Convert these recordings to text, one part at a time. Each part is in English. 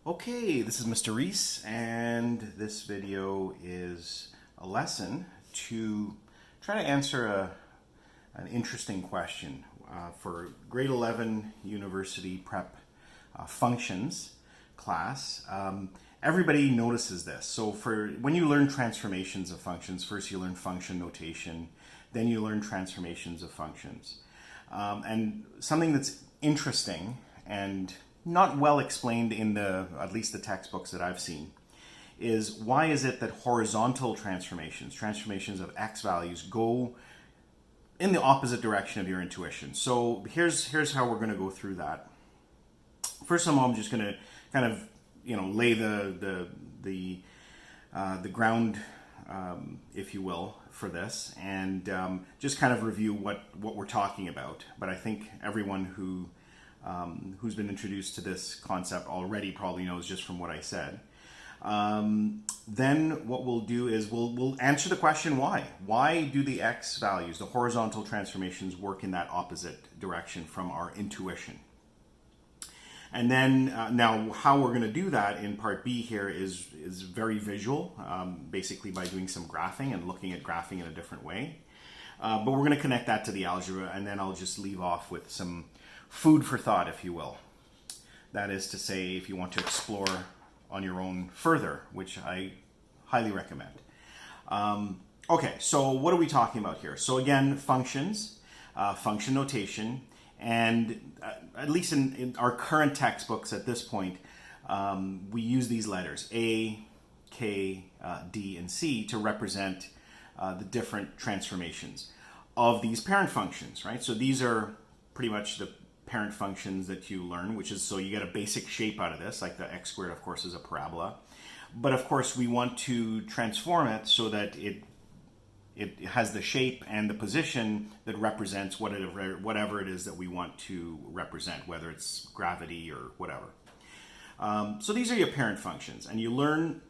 Okay, this is Mr. Reese, and this video is a lesson to try to answer an interesting question for grade 11 university prep functions class. Everybody notices this. So when you learn transformations of functions, first you learn function notation, then you learn transformations of functions. And something that's interesting and not well explained in at least the textbooks that I've seen, is why is it that horizontal transformations of x values, go in the opposite direction of your intuition. So here's how we're going to go through that. First of all, I'm just going to kind of lay the ground, if you will, for this, and just kind of review what we're talking about. But I think everyone who's been introduced to this concept already probably knows just from what I said. Then what we'll do is we'll answer the question why. Why do the x values, the horizontal transformations, work in that opposite direction from our intuition? And then now how we're going to do that in part B here is very visual, basically by doing some graphing and looking at graphing in a different way. But we're going to connect that to the algebra, and then I'll just leave off with some food for thought, if you will. That is to say, if you want to explore on your own further, which I highly recommend. Okay, so what are we talking about here? So again, functions, function notation, and at least in our current textbooks at this point, we use these letters, A, K, D, and C, to represent the different transformations of these parent functions, right? So these are pretty much the parent functions that you learn, which is, so you get a basic shape out of this, like the x squared, of course, is a parabola. But of course, we want to transform it so that it has the shape and the position that represents whatever it is that we want to represent, whether it's gravity or whatever. So these are your parent functions, and you learn.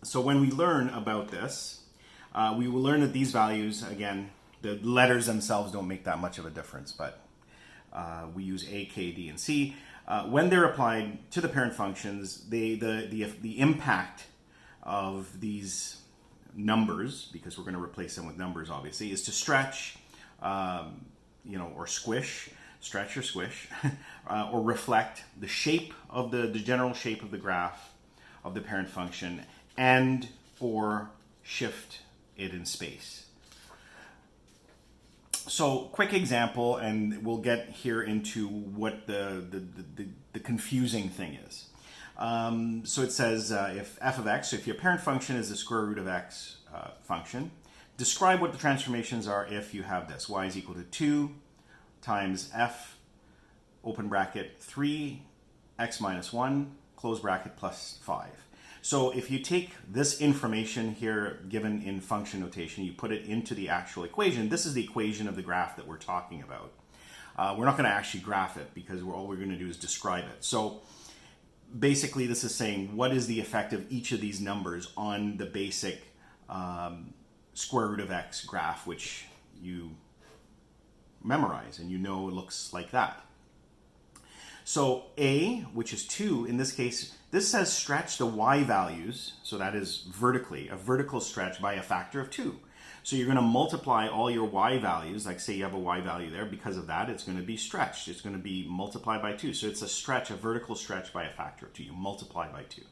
So when we learn about this, we will learn that these values, again, the letters themselves don't make that much of a difference, but we use A, K, D, and C. When they're applied to the parent functions, the impact of these numbers, because we're going to replace them with numbers, obviously, is to stretch, or squish, stretch or squish, or reflect the shape of the general shape of the graph of the parent function, and or shift it in space. So, quick example, and we'll get here into what the confusing thing is. So it says if f of x, so if your parent function is the square root of x function, describe what the transformations are if you have this. Y is equal to 2 times f, open bracket, 3, x minus 1, close bracket, plus 5. So if you take this information here given in function notation, you put it into the actual equation. This is the equation of the graph that we're talking about. We're not going to actually graph it because all we're going to do is describe it. So basically this is saying what is the effect of each of these numbers on the basic square root of x graph, which you memorize and you know it looks like that. So A, which is 2, in this case, this says stretch the y values, so that is vertically, a vertical stretch by a factor of 2. So you're going to multiply all your y values, like say you have a y value there, because of that it's going to be stretched. It's going to be multiplied by 2. So it's a stretch, a vertical stretch by a factor of 2. You multiply by 2.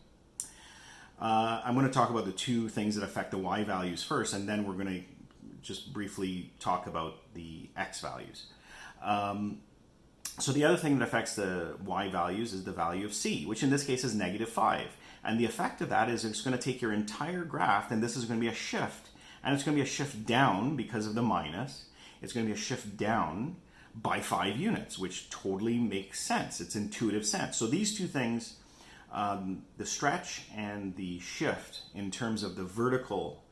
I'm going to talk about the two things that affect the y values first, and then we're going to just briefly talk about the x values. So the other thing that affects the y values is the value of c, which in this case is -5. And the effect of that is it's going to take your entire graph, and this is going to be a shift. And it's going to be a shift down because of the minus. It's going to be a shift down by 5 units, which totally makes sense. It's intuitive sense. So these two things, the stretch and the shift in terms of the vertical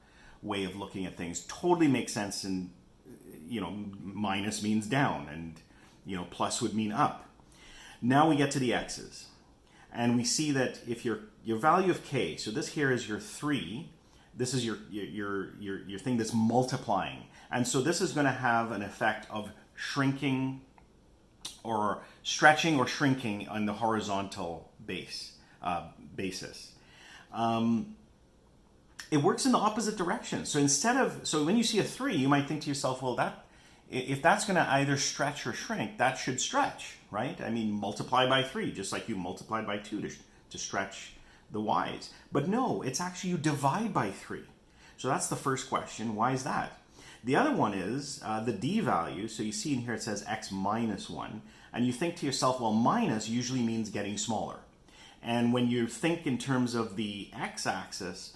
way of looking at things, totally make sense. And, minus means down, and plus would mean up. Now we get to the x's, and we see that if your value of k, so this here is your 3, this is your thing that's multiplying, and so this is going to have an effect of shrinking or stretching or shrinking on the horizontal base basis. It works in the opposite direction. So so when you see a 3, you might think to yourself, well, if that's going to either stretch or shrink, that should stretch, right? I mean, multiply by 3, just like you multiplied by 2 to stretch the y's. But no, it's actually you divide by 3. So that's the first question. Why is that? The other one is the d value. So you see in here it says x minus 1. And you think to yourself, well, minus usually means getting smaller. And when you think in terms of the x-axis,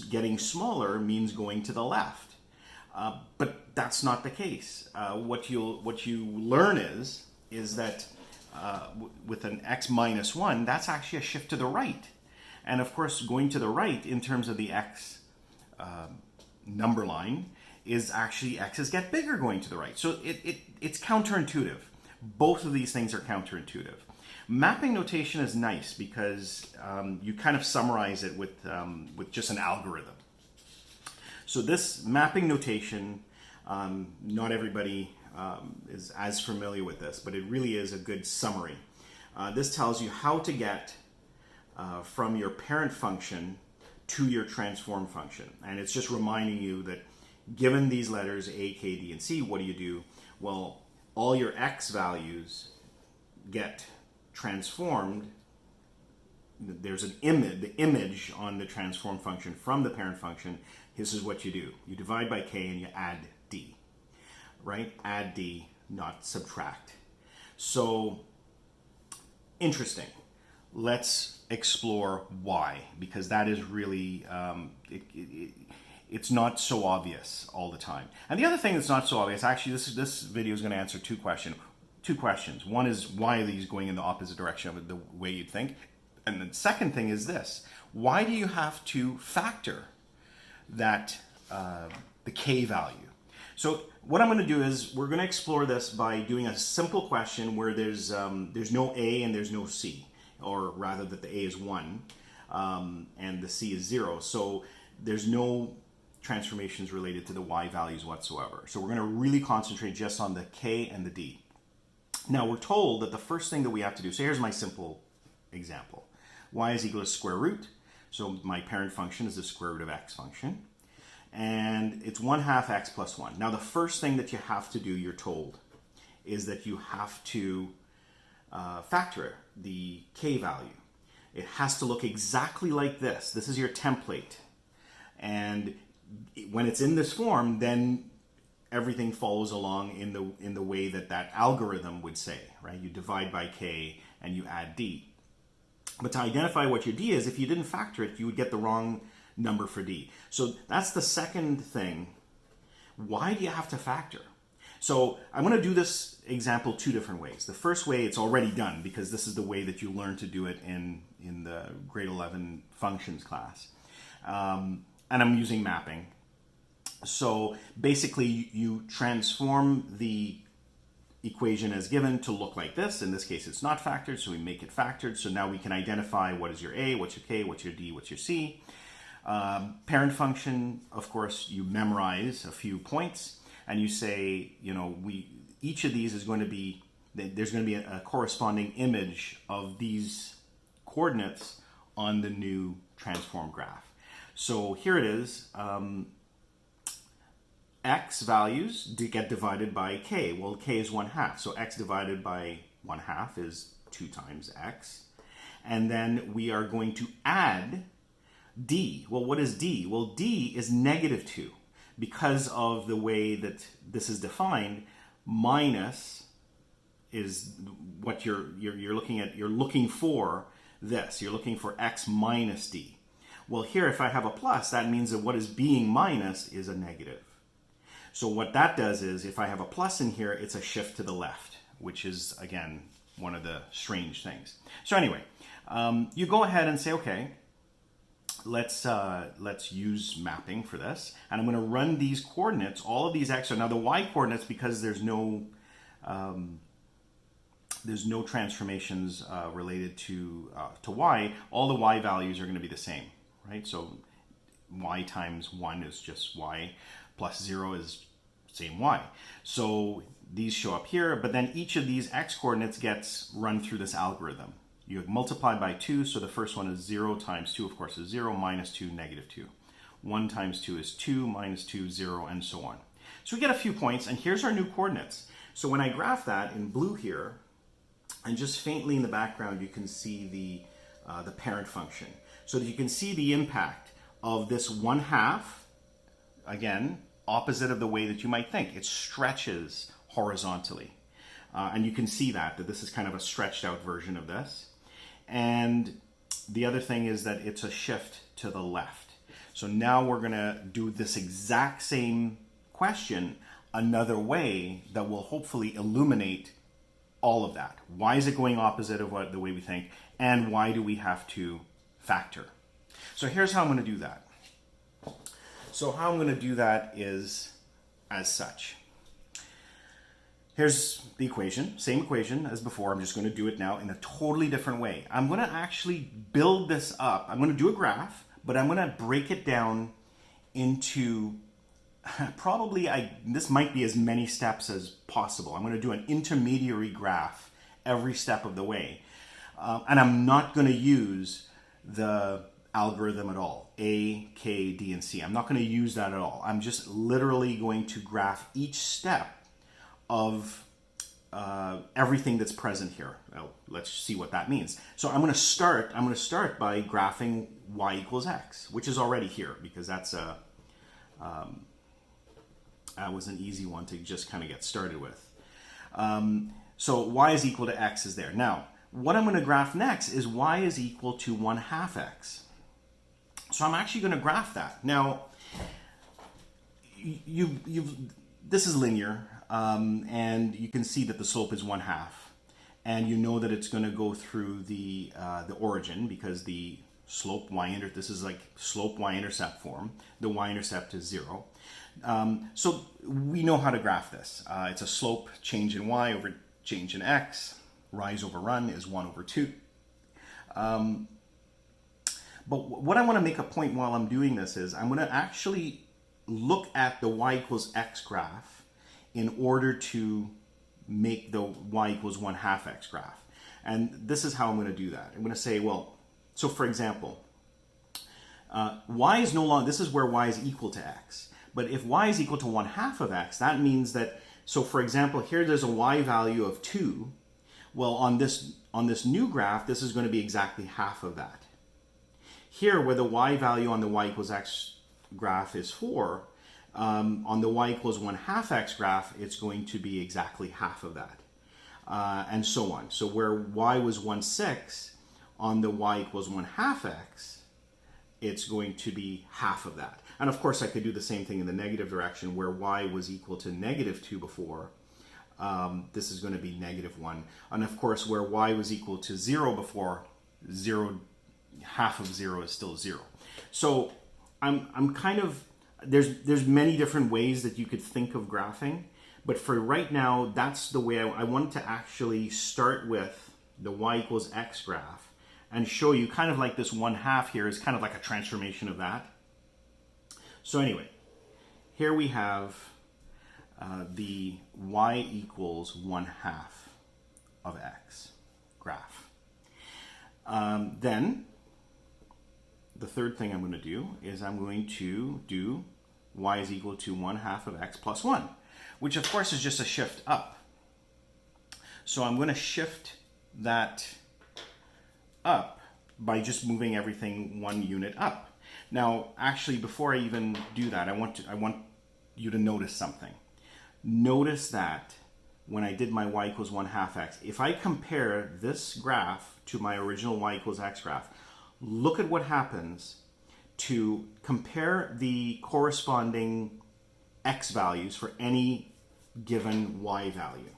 getting smaller means going to the left. But that's not the case. What you learn is that with an x minus 1, that's actually a shift to the right. And of course, going to the right in terms of the x number line is actually x's get bigger going to the right. So it's counterintuitive. Both of these things are counterintuitive. Mapping notation is nice because you kind of summarize it with just an algorithm. So this mapping notation, not everybody is as familiar with this, but it really is a good summary. This tells you how to get from your parent function to your transform function. And it's just reminding you that given these letters A, K, D, and C, what do you do? Well, all your x values get transformed. There's an image on the transform function from the parent function. This is what you do. You divide by k and you add d, right? Add d, not subtract. So, interesting. Let's explore why, because that is really, it's not so obvious all the time. And the other thing that's not so obvious, actually, this video is going to answer two questions. One is, why are these going in the opposite direction of the way you'd think? And the second thing is this: why do you have to factor that the k value? So what I'm going to do is we're going to explore this by doing a simple question where there's no a and there's no c, or rather that the a is 1 and the c is 0. So there's no transformations related to the y values whatsoever. So we're going to really concentrate just on the k and the d. Now we're told that the first thing that we have to do, so here's my simple example. Y is equal to square root. So my parent function is the square root of x function. And it's 1/2 x plus 1. Now the first thing that you have to do, you're told, is that you have to factor the k value. It has to look exactly like this. This is your template. And when it's in this form, then everything follows along in the way that algorithm would say, right? You divide by k and you add d. But to identify what your d is, if you didn't factor it, you would get the wrong number for d. So that's the second thing. Why do you have to factor? So I'm going to do this example two different ways. The first way, it's already done because this is the way that you learn to do it in the grade 11 functions class. And I'm using mapping. So basically you transform the equation as given to look like this. In this case, it's not factored, so we make it factored. So now we can identify what is your a, what's your k, what's your d, what's your c. Parent function, of course, you memorize a few points and you say, each of these is going to be, there's going to be a corresponding image of these coordinates on the new transform graph. So here it is. X values get divided by k. Well, k is 1/2. So x divided by 1/2 is 2 times x. And then we are going to add d. Well, what is d? Well, d is -2. Because of the way that this is defined, minus is what you're looking at. You're looking for this. You're looking for x minus d. Well, here, if I have a plus, that means that what is being minus is a negative. So what that does is, if I have a plus in here, it's a shift to the left, which is, again, one of the strange things. So anyway, you go ahead and say, okay, let's use mapping for this. And I'm going to run these coordinates, all of these x. Now the y coordinates, because there's no transformations related to y, all the y values are going to be the same, right? So y times 1 is just y. Plus 0 is same y. So these show up here, but then each of these x coordinates gets run through this algorithm. You multiply by 2, so the first one is 0 times 2, of course, is 0, minus 2, negative 2. 1 times 2 is 2, minus 2, 0, and so on. So we get a few points, and here's our new coordinates. So when I graph that in blue here, and just faintly in the background, you can see the parent function. So that you can see the impact of this 1/2, again, opposite of the way that you might think. It stretches horizontally. And you can see that this is kind of a stretched out version of this. And the other thing is that it's a shift to the left. So now we're going to do this exact same question another way that will hopefully illuminate all of that. Why is it going opposite of the way we think? And why do we have to factor? So here's how I'm going to do that. So how I'm going to do that is as such. Here's the equation, same equation as before. I'm just going to do it now in a totally different way. I'm going to actually build this up. I'm going to do a graph, but I'm going to break it down into probably, this might be as many steps as possible. I'm going to do an intermediary graph every step of the way. And I'm not going to use the algorithm at all, A, K, D, and C. I'm not going to use that at all. I'm just literally going to graph each step of everything that's present here. Well, let's see what that means. So I'm going to start by graphing y equals x, which is already here because that was an easy one to just kind of get started with. So y is equal to x is there. Now, what I'm going to graph next is y is equal to 1/2 x. So I'm actually going to graph that. Now, this is linear, and you can see that the slope is 1/2, and you know that it's going to go through the origin because the slope y-intercept. This is like slope y-intercept form. The y-intercept is 0. So we know how to graph this. It's a slope change in y over change in x. Rise over run is 1/2. But what I want to make a point while I'm doing this is I'm going to actually look at the y equals x graph in order to make the y equals 1/2 x graph. And this is how I'm going to do that. I'm going to say, well, so for example, y is no longer, this is where y is equal to x. But if y is equal to 1/2 of x, that means that, so for example, here there's a y value of 2. Well, on this new graph, this is going to be exactly half of that. Here, where the y value on the y equals x graph is 4, on the y equals 1/2 x graph, it's going to be exactly half of that, and so on. So where y was 1/6, on the y equals 1/2 x, it's going to be half of that. And of course, I could do the same thing in the negative direction, where y was equal to -2 before. This is going to be -1. And of course, where y was equal to 0 before, 0, half of 0 is still 0. So I'm kind of, there's many different ways that you could think of graphing, but for right now, that's the way I want to actually start with the y equals x graph and show you kind of like this 1/2 here is kind of like a transformation of that. So anyway, here we have the y equals 1/2 of x graph. Then the third thing I'm going to do is I'm going to do y is equal to 1/2 of x plus 1, which of course is just a shift up. So I'm going to shift that up by just moving everything 1 unit up. Now, actually, before I even do that, I want you to notice something. Notice that when I did my y equals 1/2 x, if I compare this graph to my original y equals x graph, look at what happens to compare the corresponding x values for any given y value.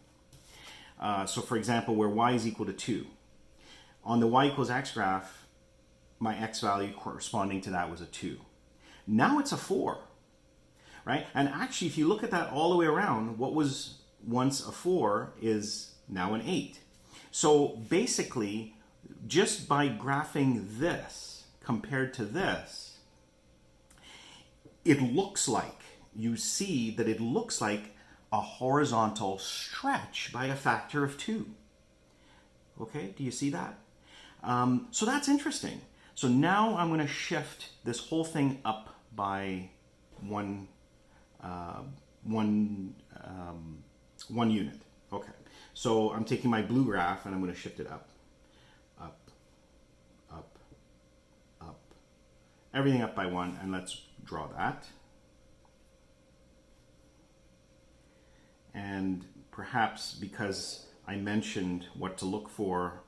So for example, where y is equal to 2, on the y equals x graph, my x value corresponding to that was a 2. Now it's a 4, right? And actually, if you look at that all the way around, what was once a 4 is now an 8. So basically, just by graphing this compared to this, it looks like, you see that it looks like a horizontal stretch by a factor of 2. Okay, do you see that? So that's interesting. So now I'm going to shift this whole thing up by one unit. Okay. So I'm taking my blue graph and I'm going to shift it up, up, up, up. Everything up by one, and let's draw that. And perhaps because I mentioned what to look for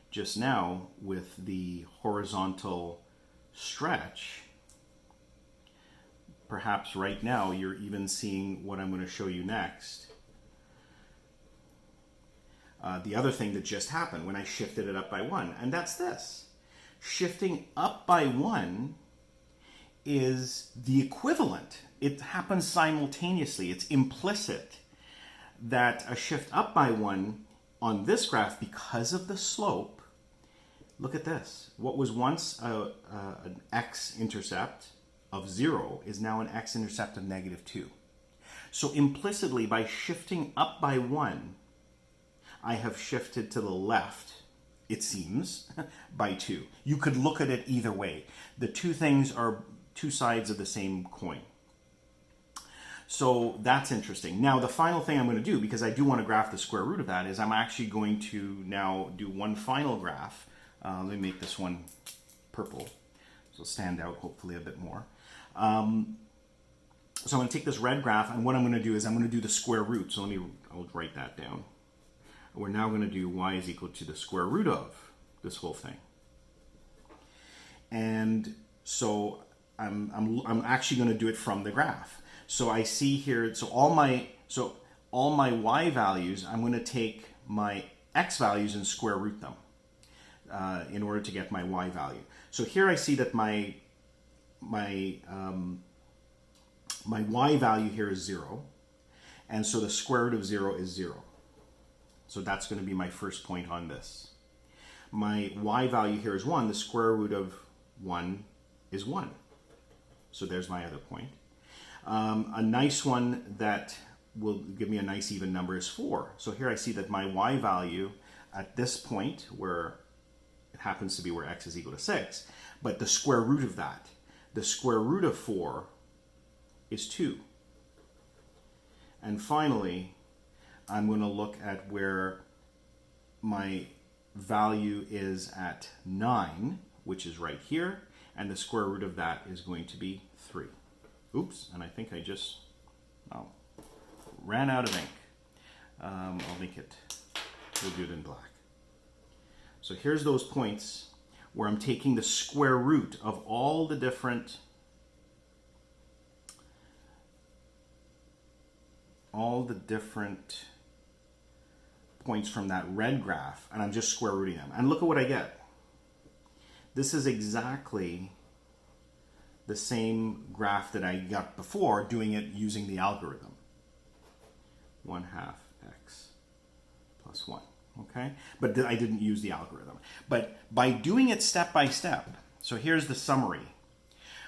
just now with the horizontal stretch, perhaps right now you're even seeing what I'm going to show you next. The other thing that just happened when I shifted it up by one, and that's this. Shifting up by one is the equivalent. It happens simultaneously. It's implicit that a shift up by one on this graph, because of the slope, look at this. What was once an x-intercept of 0 is now an x-intercept of -2. So implicitly, by shifting up by one, I have shifted to the left, it seems, by 2. You could look at it either way. The two things are two sides of the same coin. So that's interesting. Now, the final thing I'm going to do, because I do want to graph the square root of that, is I'm actually going to now do one final graph. Let me make this one purple, so it'll stand out hopefully a bit more. So I'm going to take this red graph, and what I'm going to do is I'm going to do the square root. So I'll write that down. We're now going to do y is equal to the square root of this whole thing. And so I'm actually going to do it from the graph. So I see here, so all my y values, I'm going to take my x values and square root them in order to get my y value. So here I see that my y value here is 0, and so the square root of 0 is 0. So that's going to be my first point on this. My y value here is 1. The square root of 1 is 1. So there's my other point. A nice one that will give me a nice even number is 4. So here I see that my y value at this point, where it happens to be where x is equal to 6, but the square root of that, the square root of 4 is 2. And finally, I'm going to look at where my value is at 9, which is right here, and the square root of that is going to be 3. Oops, and I think I just ran out of ink. I'll make it, we'll do it in black. So here's those points where I'm taking the square root of all the different points from that red graph, and I'm just square rooting them. And look at what I get. This is exactly the same graph that I got before, doing it using the algorithm. 1/2 x plus 1. Okay? But I didn't use the algorithm. But by doing it step by step, so here's the summary.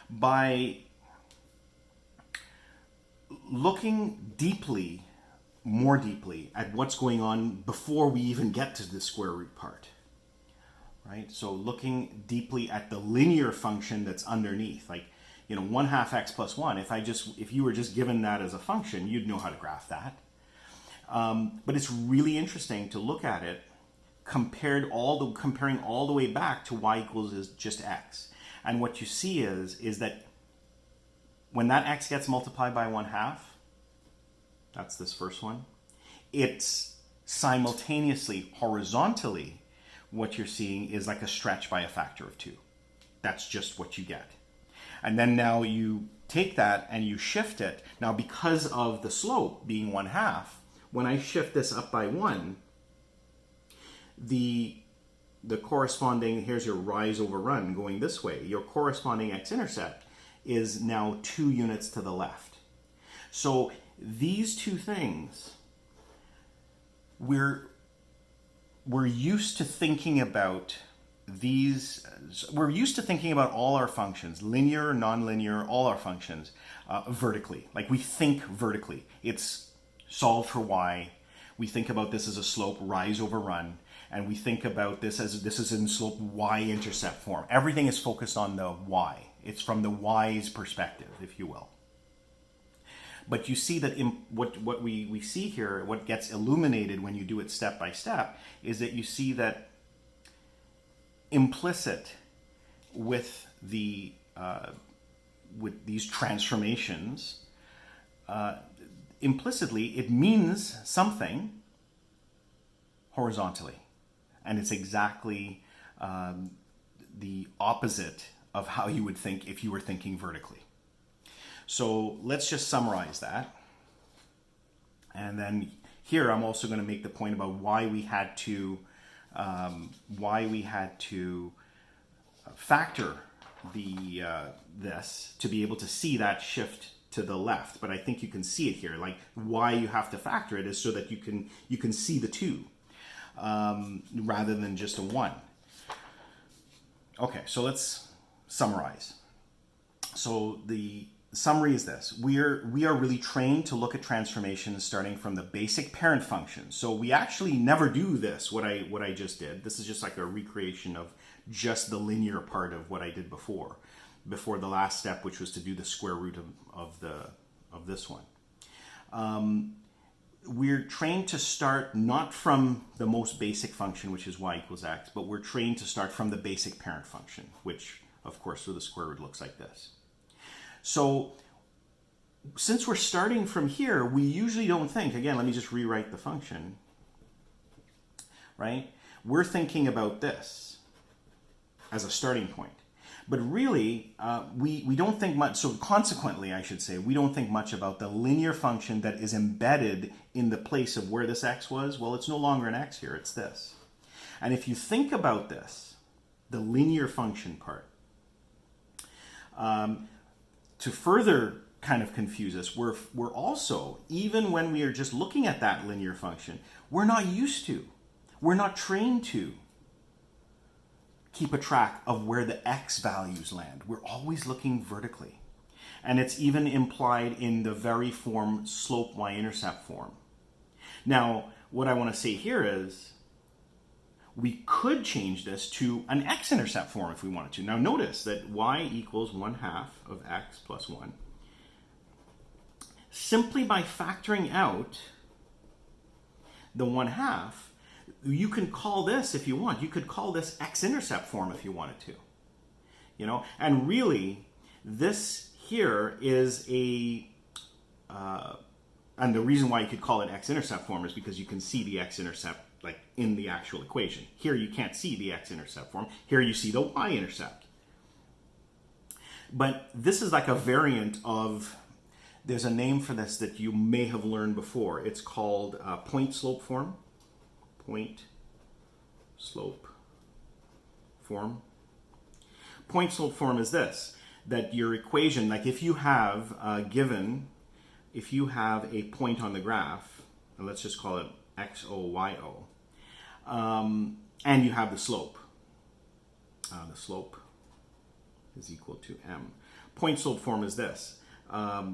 By looking more deeply at what's going on before we even get to the square root part, right? So looking deeply at the linear function that's underneath, like, 1/2 x plus 1. If you were just given that as a function, you'd know how to graph that. But it's really interesting to look at it comparing all the way back to y equals is just x. And what you see is that when that x gets multiplied by 1/2, that's this first one, it's simultaneously, horizontally, what you're seeing is like a stretch by a factor of 2. That's just what you get. And then now you take that and you shift it. Now, because of the slope being 1/2, when I shift this up by 1, the corresponding, here's your rise over run going this way, your corresponding x-intercept is now 2 units to the left. So these two things, we're used to thinking about all our functions, linear, nonlinear, all our functions, vertically. Like, we think vertically. It's solve for y. We think about this as a slope, rise over run. and we think about this as this is in slope y-intercept form. Everything is focused on the y. It's from the y's perspective, if you will. But you see that what we see here, what gets illuminated when you do it step by step, is that you see that implicit with the with these transformations, implicitly it means something horizontally, and it's exactly the opposite of how you would think if you were thinking vertically. So let's just summarize that. And then here I'm also going to make the point about why we had to factor this to be able to see that shift to the left. But I think you can see it here. Like why you have to factor it is so that you can see the two rather than just a one. Okay, so let's summarize. So the summary is this: we are really trained to look at transformations starting from the basic parent function. So we actually never do this, what I just did. This is just like a recreation of just the linear part of what I did before the last step, which was to do the square root of this one. We're trained to start not from the most basic function, which is y equals x, but we're trained to start from the basic parent function, which of course with the square root looks like this. So since we're starting from here, we usually don't think, again, let me just rewrite the function, right? We're thinking about this as a starting point. But really, we don't think much, so consequently, I should say, we don't think much about the linear function that is embedded in the place of where this x was. Well, it's no longer an x here, it's this. And if you think about this, the linear function part, to further kind of confuse us, we're also, even when we are just looking at that linear function, we're not used to, we're not trained to keep a track of where the x values land. We're always looking vertically. And it's even implied in the very form slope y-intercept form. Now, what I want to say here is we could change this to an x-intercept form if we wanted to. Now notice that y equals 1/2 of x plus 1. Simply by factoring out the 1/2, you can call this, if you want, you could call this x-intercept form if you wanted to. You know, and really, this here is a, and the reason why you could call it x-intercept form is because you can see the x-intercept like in the actual equation. Here you can't see the x-intercept form. Here you see the y-intercept. But this is like a variant of, there's a name for this that you may have learned before. It's called point slope form. Point slope form. Point slope form is this, that your equation, like if you have if you have a point on the graph, and let's just call it xo, yo, and you have the slope is equal to m. Point slope form is this.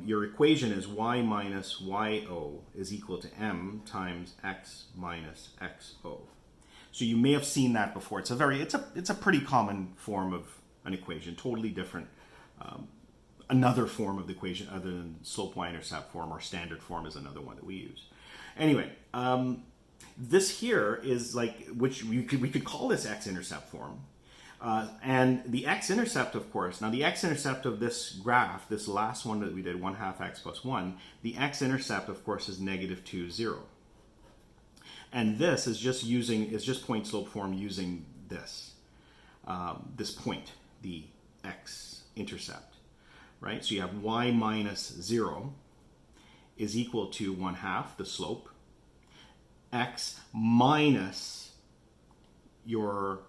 Your equation is y minus yo is equal to m times x minus xo. So you may have seen that before. It's a pretty common form of an equation, totally different. Another form of the equation other than slope y-intercept form, or standard form is another one that we use. Anyway, this here is like, which we could call this x-intercept form. And the x-intercept, of course, now the x-intercept of this graph, this last one that we did, 1/2 x plus 1, the x-intercept, of course, is -2, 0. And this is just point slope form using this, this point, the x-intercept, right? So you have y minus 0 is equal to 1/2, the slope, x minus your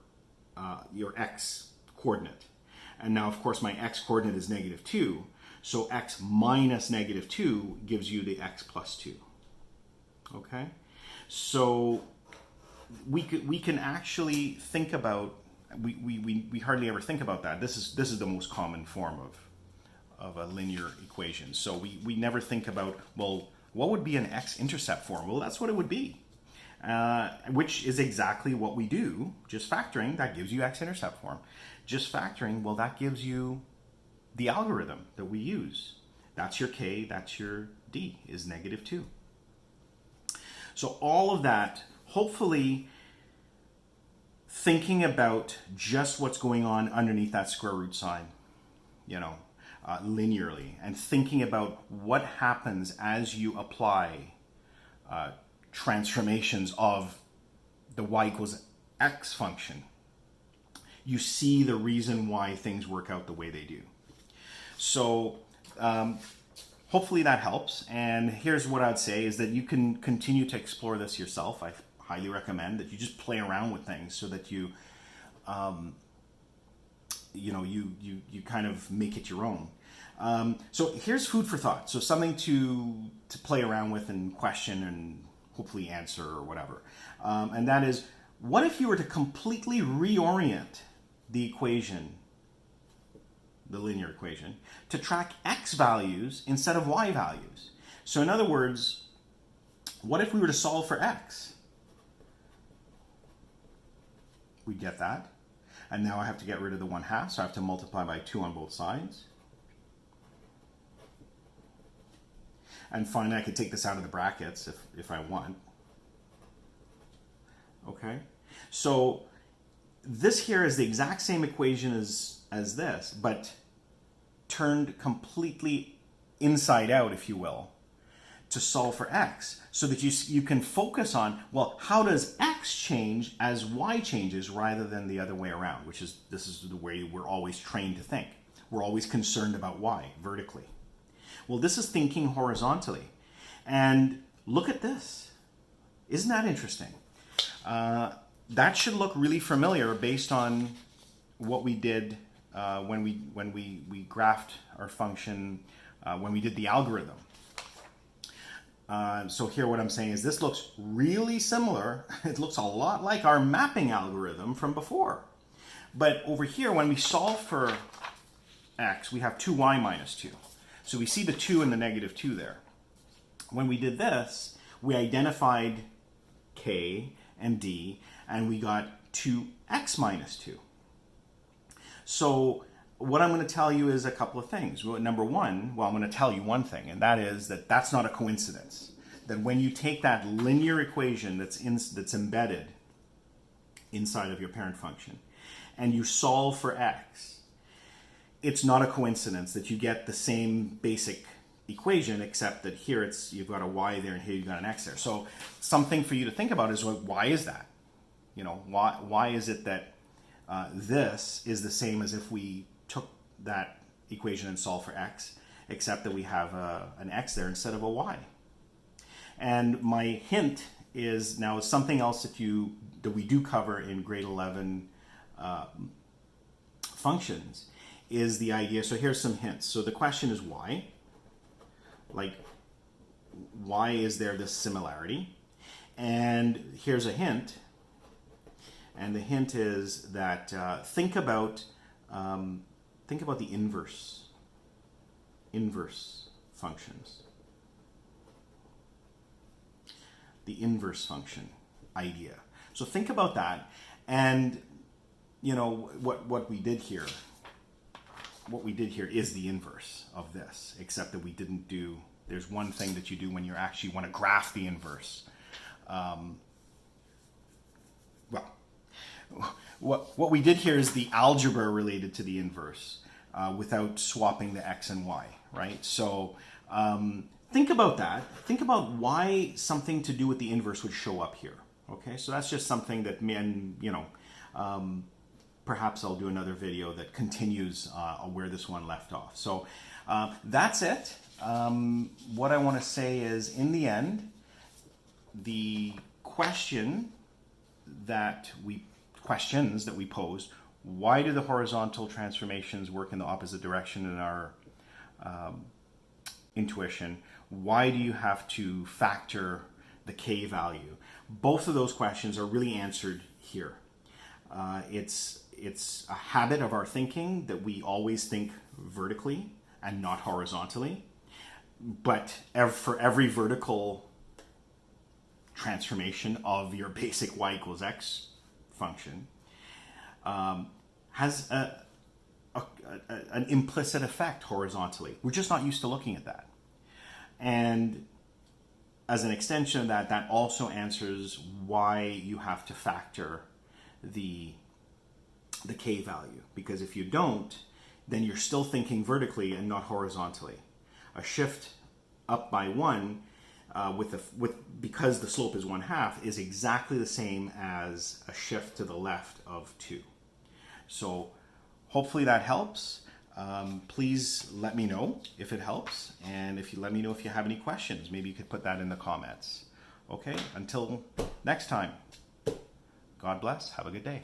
x coordinate. And now, of course, my x coordinate is -2, so x minus -2 gives you the x plus 2. Okay? So we can actually think about, we hardly ever think about that. This is the most common form of a linear equation. So we never think about, well, what would be an x-intercept form? Well, that's what it would be. which is exactly what we do. Just factoring, that gives you x-intercept form. Just factoring, well, that gives you the algorithm that we use. That's your k, that's your d, is -2. So all of that, hopefully thinking about just what's going on underneath that square root sign, linearly, and thinking about what happens as you apply transformations of the y equals x function. You see the reason why things work out the way they do. So hopefully that helps. And here's what I'd say is that you can continue to explore this yourself. I highly recommend that you just play around with things so that you kind of make it your own. So here's food for thought. So something to play around with and question and hopefully answer or whatever. And that is, what if you were to completely reorient the equation, the linear equation, to track x values instead of y values? So in other words, what if we were to solve for x? We get that. And now I have to get rid of the 1/2, so I have to multiply by 2 on both sides. And finally, I could take this out of the brackets if I want. Okay? So this here is the exact same equation as this, but turned completely inside out, if you will, to solve for x, so that you can focus on, well, how does x change as y changes rather than the other way around, this is the way we're always trained to think. We're always concerned about y, vertically. Well, this is thinking horizontally. And look at this. Isn't that interesting? That should look really familiar based on what we did when we graphed our function, when we did the algorithm. So here what I'm saying is this looks really similar. It looks a lot like our mapping algorithm from before. But over here, when we solve for x, we have 2y minus 2. So we see the 2 and the -2 there. When we did this, we identified k and d, and we got 2x minus 2. So what I'm going to tell you is a couple of things. Well, number one, I'm going to tell you one thing, and that is that that's not a coincidence. That when you take that linear equation that's embedded inside of your parent function, and you solve for x, it's not a coincidence that you get the same basic equation, except that here you've got a y there and here you've got an x there. So something for you to think about is, why is that? Why is it that this is the same as if we took that equation and solved for x, except that we have an x there instead of a y? And my hint is now something else that we do cover in grade 11 functions is the idea. So here's some hints. So the question is why? Like, why is there this similarity? And here's a hint. And the hint is that think about the inverse functions. The inverse function idea. So think about that, and what we did here. What we did here is the inverse of this, except that we didn't do. There's one thing that you do when you actually want to graph the inverse. What we did here is the algebra related to the inverse without swapping the x and y, right? So think about that. Think about why something to do with the inverse would show up here. Okay, so that's just something that perhaps I'll do another video that continues where this one left off. So that's it. What I want to say is, in the end, the questions that we posed, why do the horizontal transformations work in the opposite direction in our intuition? Why do you have to factor the k value? Both of those questions are really answered here. It's a habit of our thinking that we always think vertically and not horizontally. But for every vertical transformation of your basic y equals x function has an implicit effect horizontally. We're just not used to looking at that. And as an extension of that, that also answers why you have to factor the k value. Because if you don't, then you're still thinking vertically and not horizontally. A shift up by 1 because the slope is 1/2 is exactly the same as a shift to the left of 2. So hopefully that helps. Please let me know if it helps, and if you let me know if you have any questions, maybe you could put that in the comments. Okay, until next time, God bless, have a good day.